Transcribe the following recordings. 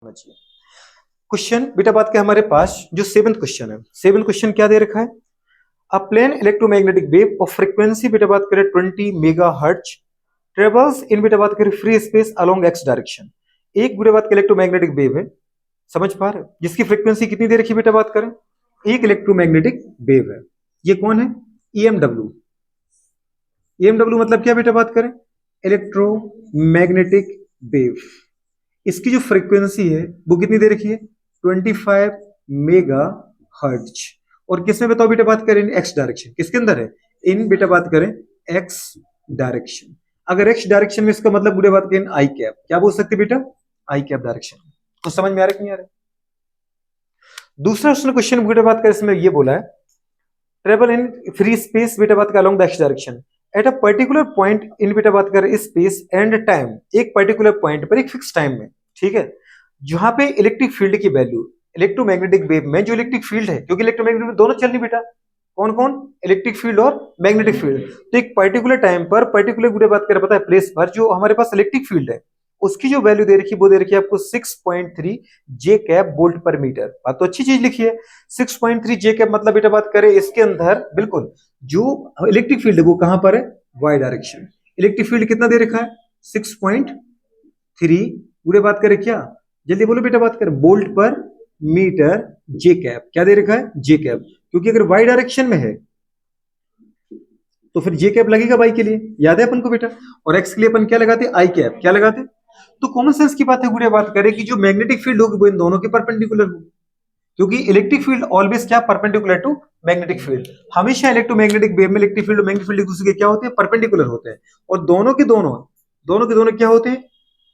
समझिए क्वेश्चन बेटा बात के हमारे पास जो सेवंथ क्वेश्चन है। सेवंथ क्वेश्चन क्या दे रखा है? A plane electromagnetic wave of frequency बेटा बात करें 20 मेगा हर्ट्ज ट्रेवल्स इन बेटा बात करें free space along x direction. एक बेटा बात का इलेक्ट्रोमैग्नेटिक वेव है, समझ पा रहे हो, जिसकी फ्रीक्वेंसी कितनी दे रखी है बेटा बात करें? एक इलेक्ट्रोमैग्नेटिक वेव है। ये कौन है? ईएमडब्ल्यू। ईएमडब्ल्यू मतलब क्या बेटा बात करें? Electromagnetic wave. इसकी जो फ्रीक्वेंसी है वो कितनी दे रखी है? 25 मेगा हर्ट्ज। और किसमें बताओ बेटा बात करें? X direction. किसके अंदर है? इन बेटा बात करें एक्स डायरेक्शन। अगर एक्स डायरेक्शन में इसका मतलब बेटा बात करें आई कैप, क्या बोल सकते बेटा? आई कैप डायरेक्शन। तो समझ में आ रहा है कि नहीं आ रहा? दूसरा क्वेश्चन बेटा बात करें, इसमें ये बोला है ट्रेवल इन फ्री स्पेस बेटा बात का along the x direction at a particular point in बेटा बात करें स्पेस एंड टाइम। एक पर्टिकुलर पॉइंट पर एक फिक्स टाइम में, ठीक है, जहां पे इलेक्ट्रिक फील्ड की वैल्यू इलेक्ट्रोमैग्नेटिक वेव में जो इलेक्ट्रिक फील्ड है, क्योंकि इलेक्ट्रोमैग्नेटिक दोनों चल रही बेटा, कौन कौन? इलेक्ट्रिक फील्ड और मैग्नेटिक फील्ड। तो एक पर्टिकुलर टाइम पर पर्टिकुलर बेटा बात करें पता है प्लेस पर जो हमारे पास इलेक्ट्रिक फील्ड है उसकी जो वैल्यू दे रखी है वो दे रखी है आपको 6.3 जे कैप वोल्ट पर मीटर। बात तो अच्छी चीज लिखी है। 6.3 जे कैप मतलब बेटा बात करें इसके अंदर बिल्कुल जो इलेक्ट्रिक फील्ड है वो कहां पर है? Y direction. इलेक्ट्रिक फील्ड कितना दे रखा है? 6.3। पूरे बात करें क्या? जल्दी बोलो बेटा बात करें। वोल्ट पर मीटर जे कैप। क्या दे रखा है? जे कैप। क्योंकि अगर वाई डायरेक्शन में है तो फिर जे कैप लगेगा वाई के लिए, याद है अपन को बेटा। और एक्स के लिए अपन क्या लगाते? आई कैप। क्या लगाते? तो कॉमन सेंस की बात है गुड़िया बात करें कि जो मैग्नेटिक फील्ड होगी वो इन दोनों के परपेंडिकुलर होगी, क्योंकि इलेक्ट्रिक फील्ड ऑलवेज क्या? Perpendicular to magnetic field. हमेशा इलेक्ट्रोमैग्नेटिक वेव में इलेक्ट्रिक फील्ड और मैग्नेटिक फील्ड एक दूसरे के क्या होते हैं? परपेंडिकुलर होते हैं। और दोनों के दोनों क्या होते हैं?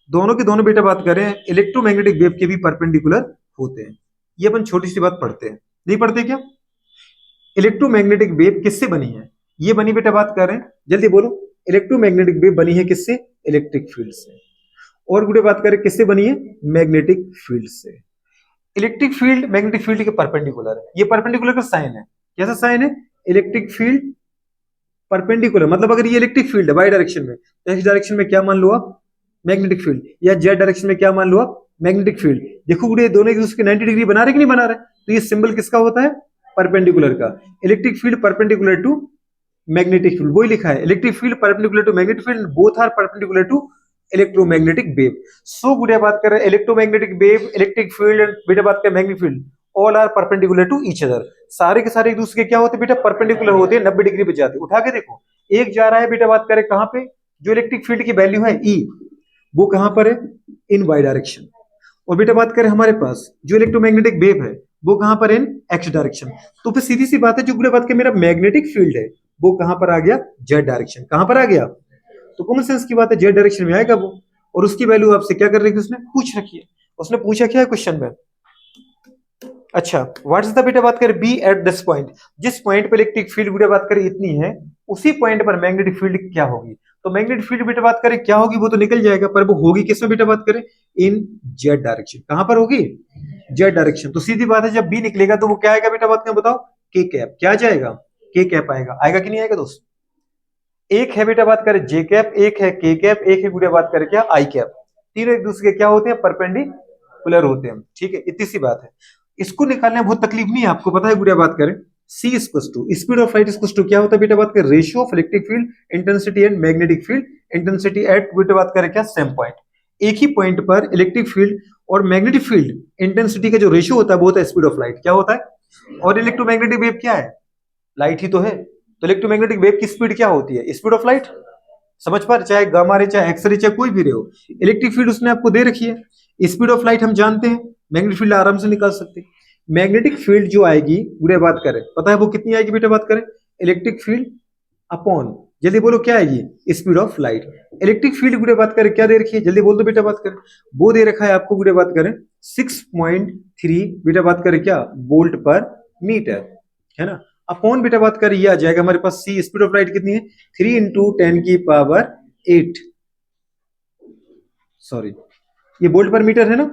दोनों के दोनों बेटा बात करें इलेक्ट्रोमैग्नेटिक वेव के भी परपेंडिकुलर होते हैं। ये अपन छोटी सी बात पढ़ते हैं, नहीं पढ़ते क्या? इलेक्ट्रोमैग्नेटिक वेव किससे बनी है? ये बनी बेटा बात कर रहे हैं, जल्दी बोलो। इलेक्ट्रोमैग्नेटिक वेव बनी है किससे? इलेक्ट्रिक फील्ड से। और गुड़े बात करें किससे बनी है? मैग्नेटिक फील्ड से। इलेक्ट्रिक फील्ड मैग्नेटिक फील्ड के परपेंडिकुलर है। ये परपेंडिकुलर का साइन है। कैसा साइन है? Electric field perpendicular. मतलब अगर ये इलेक्ट्रिक फील्ड है वाई डायरेक्शन में तो एक्स डायरेक्शन में क्या मान लो आप? Magnetic field. या जेड डायरेक्शन में क्या मान लो आप? Magnetic field. देखो गुड़े दोनों एक दूसरे के 90 डिग्री बना रहे कि नहीं बना रहे? तो ये सिंबल किसका होता है? परपेंडिकुलर का। Electric field perpendicular to magnetic field, वही लिखा है electric field perpendicular to magnetic field, both are perpendicular to electromagnetic wave. So गुड़िया बात कर रहे हैं electromagnetic wave, electric field and बेटा बात कर magnetic field all are perpendicular to each other. सारे के सारे एक दूसरे के क्या होते हैं बेटा? परपेंडिकुलर होते हैं, 90 डिग्री पे जाते हैं। उठा के देखो, एक जा रहा है बेटा बात करें कहां पे? जो इलेक्ट्रिक फील्ड की वैल्यू है ई, वो कहां पर है? इन वाई डायरेक्शन। और बेटा बात करें हमारे पास जो इलेक्ट्रोमैग्नेटिक वेव है वो कहां पर है? इन एक्स डायरेक्शन। तो फिर सीधी सी बात है जो बात के मेरा मैग्नेटिक फील्ड है वो कहां पर आ गया? Z direction. कहां पर आ गया? तो कॉमन सेंस की बात है जेड डायरेक्शन में आएगा वो। और उसकी वैल्यू आपसे क्या कर रही है? उसने पूछ रखी है। उसने पूछा क्या है क्वेश्चन में? अच्छा, व्हाट इज द बेटा बात करें बी एट दिस पॉइंट। जिस पॉइंट पर इलेक्ट्रिक फील्ड बेटा बात करें इतनी है उसी पॉइंट पर मैग्नेटिक फील्ड क्या होगी? तो मैग्नेटिक फील्ड बेटा बात करें क्या होगी वो तो निकल जाएगा, पर वो होगी किसमें बेटा बात करें? इन जेड डायरेक्शन। कहां पर होगी? Z direction. तो सीधी बात है जब बी निकलेगा तो वो क्या आएगा बेटा बात करें? बताओ। के कैप। क्या जाएगा? के कैप आएगा। आएगा कि नहीं आएगा दोस्त? एक है बेटा बात करें जे कैप, एक है के कैप, एक है बेटा बात करें क्या? आई कैप। तीनों एक दूसरे के क्या होते हैं? परपेंडिकुलर होते हैं। ठीक है, इतनी सी बात है। इसको निकालने में बहुत तकलीफ नहीं है, आपको पता है गुड़िया बात करें c equals to speed of light equals to क्या होता है बेटा बात करें? Ratio of electric field intensity and magnetic field intensity at बेटा बात करें क्या? Same point. एक ही पॉइंट पर इलेक्ट्रिक फील्ड और मैग्नेटिक फील्ड इंटेंसिटी का जो रेशियो होता है वो होता है स्पीड ऑफ लाइट। क्या होता है? और इलेक्ट्रोमैग्नेटिक वेव क्या है? लाइट ही तो है। तो इलेक्ट्रोमैग्नेटिक वेव की स्पीड क्या होती है? Speed of light. समझ पा रहे? चाहे गामा रे, चाहे एक्स रे, चाहे कोई भी रे हो, इलेक्ट्रिक फील्ड उसने आपको दे रखी है। स्पीड ऑफ लाइट हम जानते हैं, मैग्नेटिक फील्ड आराम से निकाल सकते हैं। मैग्नेटिक फील्ड जो आएगी पूरे बात करें पता है वो कितनी आएगी बेटा बात करें? इलेक्ट्रिक फील्ड अपॉन, जल्दी बोलो क्या आएगी? Speed of light. Electric field गुड़े बात करें क्या दे रखी है? जल्दी बोल दो बेटा बात करें। वो दे रखा है आपको गुड़े बात करें 6.3 बेटा बात करें क्या? वोल्ट पर मीटर, है ना। अपॉन बेटा बात करें ये आ जाएगा हमारे पास सी, स्पीड ऑफ लाइट कितनी है? 3 इंटू 10 की पावर 8, सॉरी ये वोल्ट पर मीटर है ना,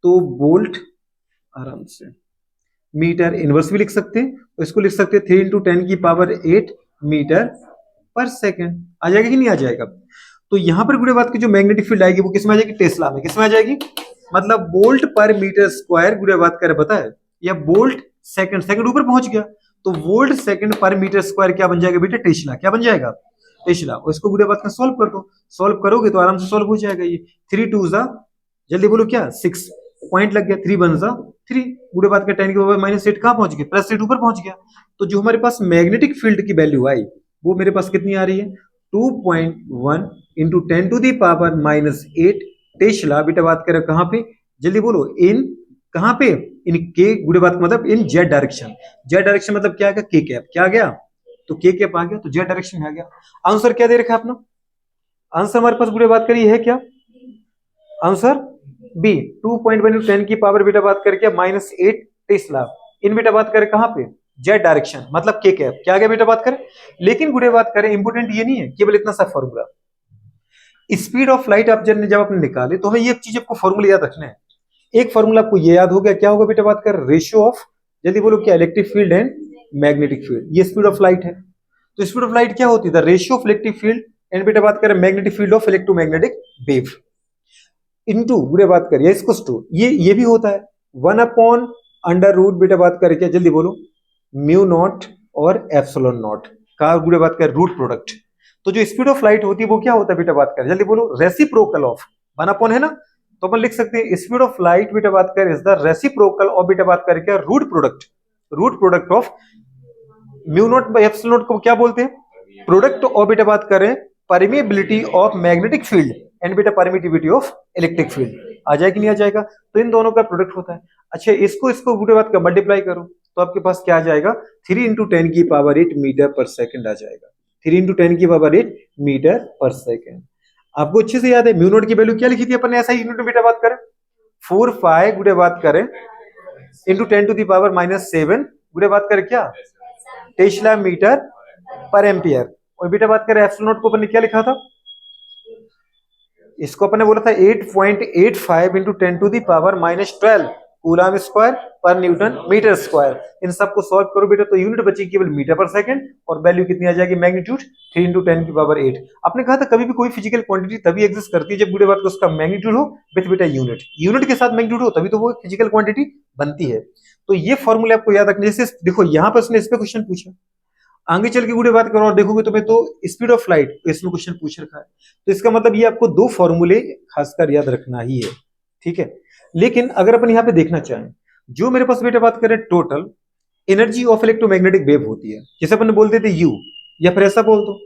तो वोल्ट आराम से, मीटर इनवर्स भी लिख सकते हैं, तो इसको लिख सकते हैं 3 इंटू 10 की पावर 8 मीटर पर सेकेंड। आ जाएगा कि नहीं आ जाएगा? तो यहां पर गुड़े बात की जो मैग्नेटिक फील्ड आएगी वो किसमें आ जाएगी? टेस्ला में। किसमें आ जाएगी? मतलब वोल्ट पर मीटर स्क्वायर गुड़े बात करें पता है, या वोल्ट सेकंड, सेकंड ऊपर पहुंच गया तो वोल्ट सेकंड पर मीटर स्क्वायर क्या बन जाएगा बेटा, टेस्ला। क्या बन जाएगा, टेस्ला। और इसको गुड़े बात का सॉल्व कर दो, सॉल्व करोगे तो आराम से सॉल्व हो जाएगा ये। 3 2 जा, जल्दी बोलो क्या, 6 पॉइंट लग गया, 3 1 जा 3, गुड़े बात का 10 के पावर -8 कहां पहुंच गया, +8 ऊपर पहुंच गया। तो जो हमारे पास मैग्नेटिक फील्ड की वैल्यू आई वो मेरे पास कितनी आ रही है, 2.1 into 10 to the power -8 tesla. बेटा बात करें कहां पे, जल्दी बोलो, इन कहां पे, इन के गुड़े बात मतलब इन जेड डायरेक्शन। जेड डायरेक्शन मतलब क्या आ गया, के कैप। क्या आ गया, तो के कैप आ गया, तो जेड डायरेक्शन में आ गया। आंसर क्या दे रखा है अपना, आंसर हमारे पास गुड़े बात करिए है क्या, आंसर बी 2.1 10 की पावर बेटा बात करके -8 टेस्ला। इन बेटा बात करें कहां पे, जेड डायरेक्शन मतलब के कैप। क्या गया बेटा बात करें, लेकिन गुड़े बात करें इंपोर्टेंट ये नहीं है केवल इतना सा फॉर्मूला। स्पीड ऑफ लाइट आप जब आपने निकाले तो हमें ये चीज आपको फॉर्मूला याद रखना है। एक फॉर्मूला आपको ये याद हो गया, क्या होगा बेटा बात कर, रेशियो ऑफ, जल्दी बोलो क्या, electric field and magnetic field. ये स्पीड ऑफ लाइट है। तो स्पीड ऑफ लाइट क्या होती है, the ratio of electric field and बेटा बात करें magnetic field of electromagnetic wave into बुरे बात करिए इसको टू, ये भी होता है 1/√, बेटा बात करके जल्दी बोलो, म्यू नॉट और एप्सिलॉन नॉट का बुरे बात कर रूट प्रोडक्ट। तो जो स्पीड ऑफ लाइट होती है वो क्या होता है बेटा बात कर, जल्दी बोलो, रेसिप्रोकल ऑफ 1/, है ना। तो अपन लिख सकते हैं स्पीड ऑफ लाइट बेटा बात कर इज द रेसिप्रोकल ऑफ बेटा बात करके root product of mu naught by epsilon naught को क्या बोलते हैं, प्रोडक्ट ऑफ बेटा बात करें permeability of magnetic field and बेटा परमिटिविटी ऑफ इलेक्ट्रिक फील्ड। आ जाएगा कि नहीं आ जाएगा, तो इन दोनों का प्रोडक्ट होता है। अच्छा इसको बेटा बात का मल्टीप्लाई करो तो आपके पास क्या आ जाएगा, 3 × 10 की पावर 8 मीटर पर सेकंड आ जाएगा। 3 × 10 की पावर 8 मीटर पर सेकंड। आपको अच्छे से याद है म्यू नॉट की वैल्यू क्या लिखी थी अपन ने, ऐसा ही यूनिट में बेटा बात करें 4 गुड़े बात करें इंटू 10 टू दी पावर -7 गुड़े बात करें क्या, टेस्ला मीटर पर एम्पियर। और बेटा बात करें एप्सिलॉन नॉट को अपन ने क्या लिखा था, इसको अपन ने बोला था 8.85 into 10 to the power -12 coulomb square पर न्यूटन मीटर स्क्वायर। इन सबको सॉल्व करो बेटा तो यूनिट बची केवल मीटर पर सेकंड और वैल्यू कितनी आ जाएगी, मैग्नीट्यूड 3 × 10 की पावर 8। आपने कहा था कभी भी कोई फिजिकल क्वांटिटी तभी एग्जिस्ट करती है जब बुरे बात को उसका मैग्नीट्यूड हो विद बेटा यूनिट के साथ मैग्नीट्यूड हो, तभी तो वो फिजिकल क्वांटिटी बनती है। तो ये फॉर्मूले आपको याद रखने, जैसे देखो यहाँ पर उसने इस पे क्वेश्चन पूछा, आगे चल के गुड़े बात करो और देखोगे तुम्हें तो स्पीड ऑफ लाइट इसमें क्वेश्चन पूछ रखा है। तो इसका मतलब ये आपको 2 फॉर्मूले खासकर याद रखना ही है, ठीक है। लेकिन अगर अपन यहाँ पे देखना चाहें, जो मेरे पास बेटा बात करें total energy of electromagnetic wave होती है, जैसे अपन बोलते थे यू, या फिर ऐसा बोल दो,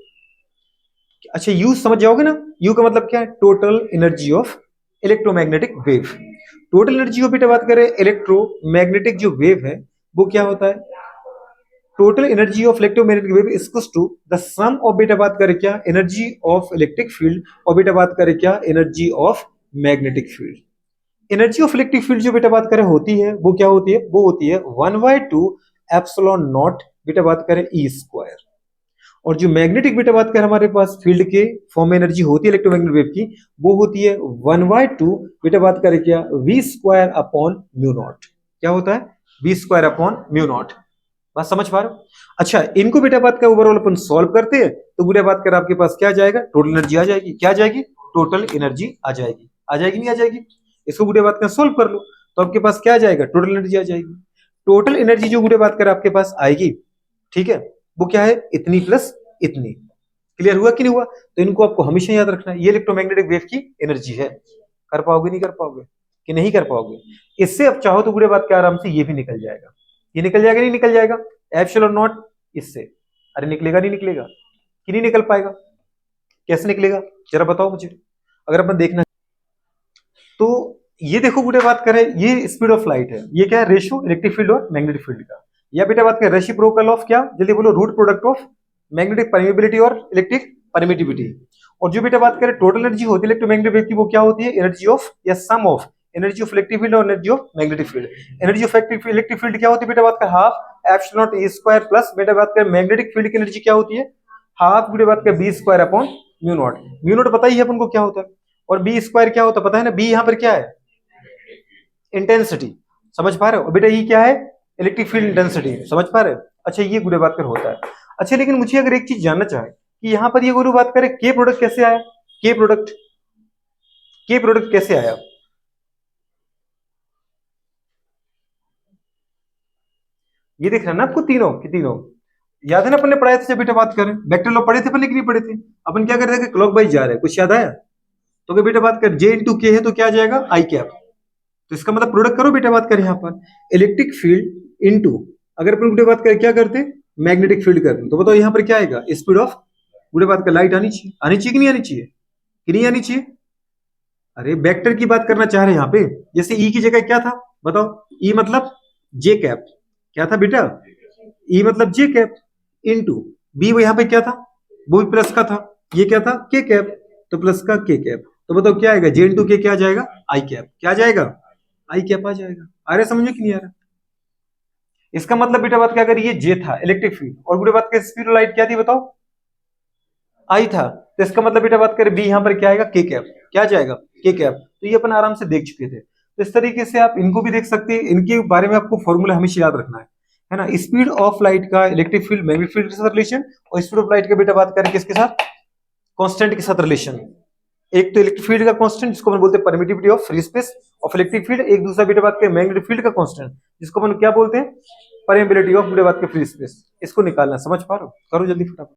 अच्छा यू समझ जाओगे ना, यू का मतलब क्या है, total energy of electromagnetic wave. Total energy of बेटा बात करें इलेक्ट्रोमैग्नेटिक जो वेव है वो क्या होता है, total energy of electromagnetic wave equals to the sum of बेटा बात करें क्या, एनर्जी ऑफ इलेक्ट्रिक फील्ड और बेटा बात करें क्या, energy of magnetic field. Energy of electric field जो बेटा बात करें होती है वो क्या होती है, वो होती है 1/2 एप्सिलॉन नॉट बेटा बात करें ई स्क्वायर। और जो मैग्नेटिक बेटा बात करें हमारे पास फील्ड के फॉर्म में एनर्जी होती है इलेक्ट्रोमैग्नेटिक वेव की, वो होती है 1/2 बेटा बात करें क्या, V square upon mu naught. क्या होता है, V square upon mu naught. बात समझ पा रहे हो। अच्छा इनको बेटा बात का ओवरऑल अपन सॉल्व करते हैं तो बेटा बात कर आपके पास क्या आ जाएगा, टोटल एनर्जी आ जाएगी। क्या आ जाएगी, टोटल एनर्जी आ जाएगी। आ जाएगी नहीं आ जाएगी, इसको बुढ़े बात का सोल्व कर लो तो आपके पास क्या आ जाएगा, टोटल एनर्जी आ जाएगी। टोटल एनर्जी जो बुढ़े बात कर आपके पास आएगी, ठीक है, वो क्या है, इतनी प्लस इतनी। क्लियर हुआ कि नहीं हुआ, तो इनको आपको हमेशा याद रखना है, ये इलेक्ट्रोमैग्नेटिक वेव की एनर्जी है। कर पाओगे नहीं कर पाओगे कि नहीं कर पाओगे, इससे अब चाहो तो बुढ़े बात के आराम से ये भी निकल जाएगा। ये निकल जाएगा नहीं निकल जाएगा, एप्सिलॉन नॉट इससे, अरे निकलेगा नहीं निकलेगा कि नहीं निकल पाएगा, कैसे निकलेगा जरा बताओ मुझे। अगर अपन देखना तो ये देखो बेटा बात करें, ये स्पीड ऑफ लाइट है, ये क्या है, रेशियो इलेक्ट्रिक फील्ड और मैग्नेटिक फील्ड का। या बेटा बात करें रेसिप्रोकल ऑफ क्या, जल्दी बोलो, root product of magnetic permeability और इलेक्ट्रिक परमिटिविटी। और जो बेटा बात करें टोटल एनर्जी होती है इलेक्ट्रोमैग्नेटिक वेव की, वो क्या होती है, एनर्जी ऑफ या sum of energy of electric field और energy of magnetic field. Energy of electric field क्या होती है बेटा बात कर, half epsilon naught E square plus बेटा बात कर मैग्नेटिक फील्ड की एनर्जी क्या होती है, हाफ बेटा बात कर B square upon mu naught. Mu naught पता ही है अपन को क्या होता है, और बी स्क्वायर क्या होता है पता है ना, बी यहाँ पर क्या है, इंटेंसिटी। समझ पा रहे हो बेटा, ये क्या है, इलेक्ट्रिक फील्ड इंटेंसिटी। समझ पा रहे हो। अच्छा ये गुड़े बात कर होता है। अच्छा लेकिन मुझे अगर एक चीज जानना चाहे कि यहाँ पर ये गुरु बात करें के प्रोडक्ट कैसे आया, के प्रोडक्ट कैसे आया, ये दिख रहा है ना आपको तीनों की तीनों, याद है ना अपन ने पढ़ाया था जब बेटा बात करें, वेक्टर लॉ पढ़े थे अपन कि नहीं पढ़े थे? अपन क्या कर रहे थे कि क्लॉकवाइज जा रहे हैं, कुछ याद आया? तो अगर बेटा बात कर जे इंटू के है तो क्या आ जाएगा आई कैप, तो इसका मतलब प्रोडक्ट करो बेटा बात करें यहाँ पर इलेक्ट्रिक फील्ड इनटू, अगर अपन बेटा बात करें क्या करते मैग्नेटिक फील्ड करते, तो बताओ यहाँ पर क्या आएगा स्पीड ऑफ बेटा बात कर लाइट आनी चाहिए, आनी चाहिए कि नहीं आनी चाहिए, कि नहीं आनी चाहिए? अरे वेक्टर की बात करना चाह रहे हैं यहाँ पे, जैसे ई की जगह क्या था बताओ, ई मतलब जे कैप, क्या था बेटा ई मतलब जे कैप इनटू बी, वो यहाँ पे क्या था वो भी प्लस का था, ये क्या था के कैप, तो प्लस का के कैप, तो बताओ क्या आएगा जे इंटू के क्या आ जाएगा आई कैप, क्या आ जाएगा आई कैप आ जाएगा। आ रहा समझो कि नहीं आ रहा? इसका मतलब बेटा बात क्या, अगर ये जे था इलेक्ट्रिक फील्ड और बेटा बात कर स्पीड लाइट क्या थी बताओ आई था, तो इसका मतलब बेटा बात करें बी यहाँ पर क्या आएगा के कैप, क्या आ जाएगा के कैप, तो ये अपन आराम से देख चुके थे, तो इस तरीके से आप इनको भी देख सकते हैं, इनके बारे में आपको फॉर्मूला हमेशा याद रखना है ना, स्पीड ऑफ लाइट का इलेक्ट्रिक फील्ड मैग्नेटिक फील्ड के साथ रिलेशन, और स्पीड ऑफ लाइट का बेटा बात करें किसके साथ कांस्टेंट के साथ रिलेशन, एक तो इलेक्ट्रिक फील्ड का कांस्टेंट जिसको अपन बोलते हैं permittivity of free space of electric field, एक दूसरा बेटा बात करें मैग्नेटिक फील्ड का कांस्टेंट जिसको अपन क्या बोलते हैं परमेबिलिटी ऑफ बेटा बात के फ्री स्पेस, इसको निकालना, समझ पा रहे हो? करो जल्दी फटाफट।